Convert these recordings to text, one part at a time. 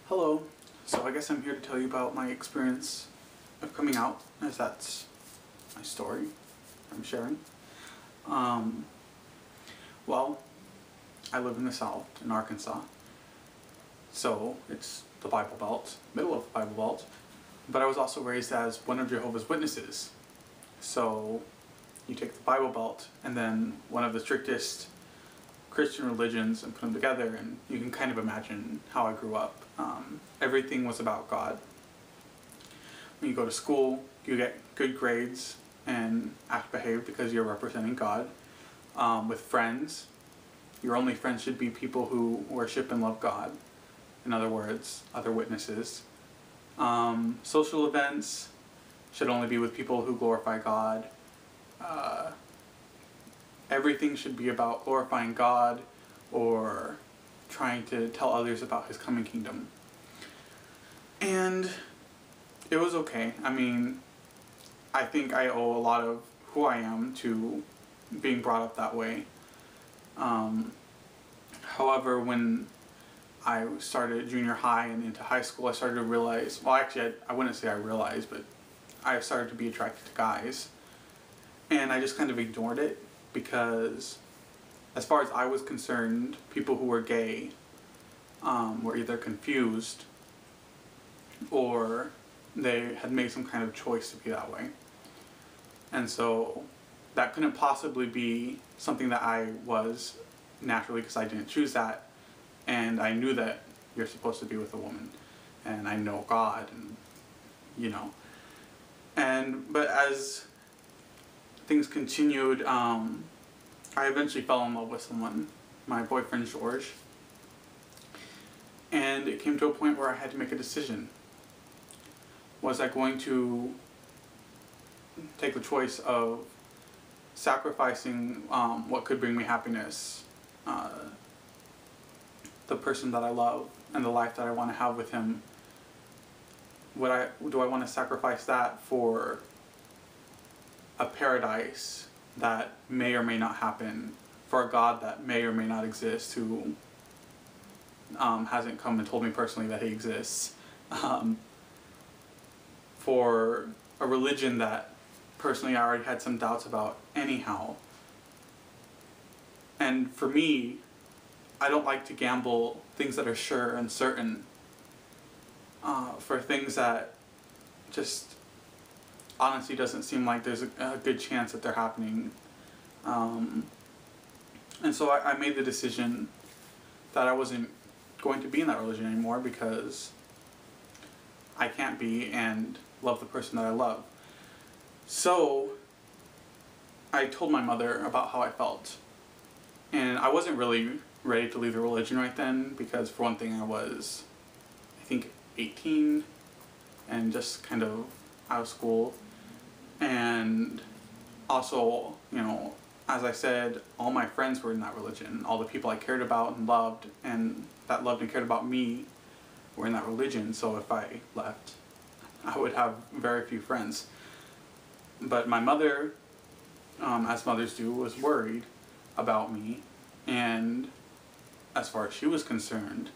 Hello. So I guess I'm here to tell you about my experience of coming out, as that's my story I'm sharing. Well, I live in the South, in Arkansas. So it's the Bible Belt, middle of the Bible Belt. But I was also raised as one of Jehovah's Witnesses. So you take the Bible Belt and then one of the strictest Christian religions and put them together, and you can kind of imagine how I grew up. Everything was about God. When you go to school, you get good grades and act behaved because you're representing God. With friends, your only friends should be people who worship and love God. In other words, other witnesses. Social events should only be with people who glorify God. Everything should be about glorifying God or trying to tell others about His coming kingdom. And it was okay. I mean, I think I owe a lot of who I am to being brought up that way. However, when I started junior high and into high school, I started to realize, well, actually, I wouldn't say I realized, but I started to be attracted to guys. And I just kind of ignored it because, as far as I was concerned, people who were gay were either confused or they had made some kind of choice to be that way. And so that couldn't possibly be something that I was naturally, because I didn't choose that. And I knew that you're supposed to be with a woman. And I know God, and you know. But as things continued, I eventually fell in love with someone, my boyfriend George. And it came to a point where I had to make a decision. Was I going to take the choice of sacrificing what could bring me happiness, the person that I love, and the life that I want to have with him? Do I want to sacrifice that for a paradise that may or may not happen, for a God that may or may not exist, who hasn't come and told me personally that He exists, for a religion that personally I already had some doubts about anyhow? And for me, I don't like to gamble things that are sure and certain for things that just honestly doesn't seem like there's a good chance that they're happening. And so I made the decision that I wasn't going to be in that religion anymore, because I can't be and love the person that I love. So I told my mother about how I felt. And I wasn't really ready to leave the religion right then, because for one thing I was, I think, 18 and just kind of out of school. And also, you know, as I said, all my friends were in that religion. All the people I cared about and loved, and that loved and cared about me, were in that religion. So if I left, I would have very few friends. But my mother, as mothers do, was worried about me. And as far as she was concerned,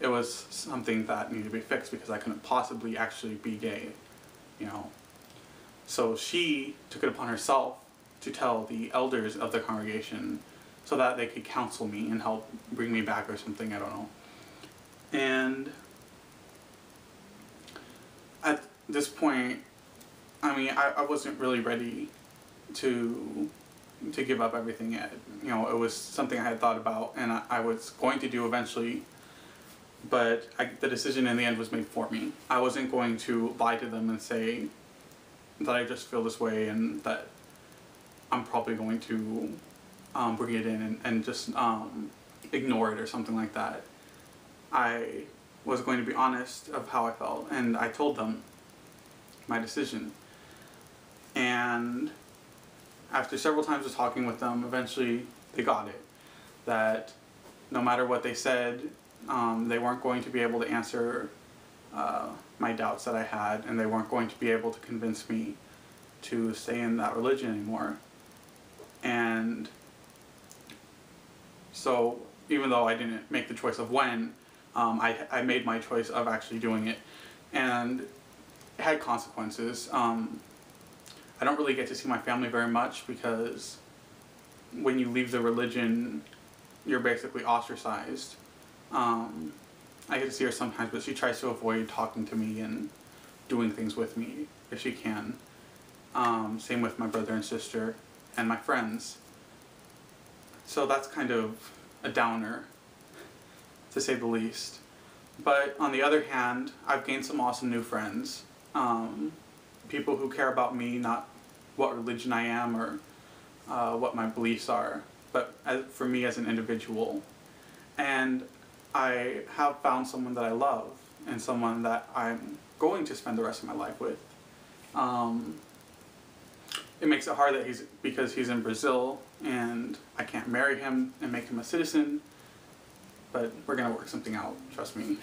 it was something that needed to be fixed, because I couldn't possibly actually be gay, you know. So she took it upon herself to tell the elders of the congregation so that they could counsel me and help bring me back or something, I don't know. And at this point, I mean, I wasn't really ready to give up everything yet. You know, it was something I had thought about and I was going to do eventually, but the decision in the end was made for me. I wasn't going to lie to them and say that I just feel this way and that I'm probably going to bring it in and just ignore it or something like that. I was going to be honest of how I felt, and I told them my decision. And after several times of talking with them, eventually they got it. That no matter what they said, they weren't going to be able to answer my doubts that I had, and they weren't going to be able to convince me to stay in that religion anymore. And so even though I didn't make the choice of when, I made my choice of actually doing it, and it had consequences. I don't really get to see my family very much because when you leave the religion, you're basically ostracized. I get to see her sometimes, but she tries to avoid talking to me and doing things with me if she can. Same with my brother and sister and my friends. So that's kind of a downer, to say the least. But on the other hand, I've gained some awesome new friends. People who care about me, not what religion I am or what my beliefs are, but for me as an individual. And I have found someone that I love and someone that I'm going to spend the rest of my life with. It makes it hard that because he's in Brazil and I can't marry him and make him a citizen, but we're gonna work something out, trust me.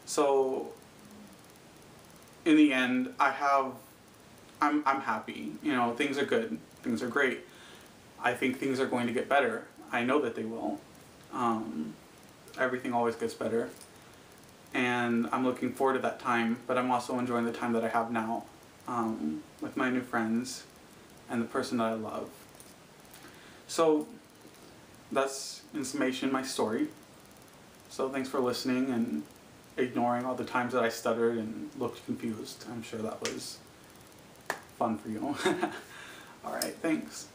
So in the end, I'm happy. You know, things are good, things are great. I think things are going to get better. I know that they will. Everything always gets better. And I'm looking forward to that time, but I'm also enjoying the time that I have now with my new friends and the person that I love. So that's, in summation, my story. So thanks for listening and ignoring all the times that I stuttered and looked confused. I'm sure that was fun for you. Alright, thanks.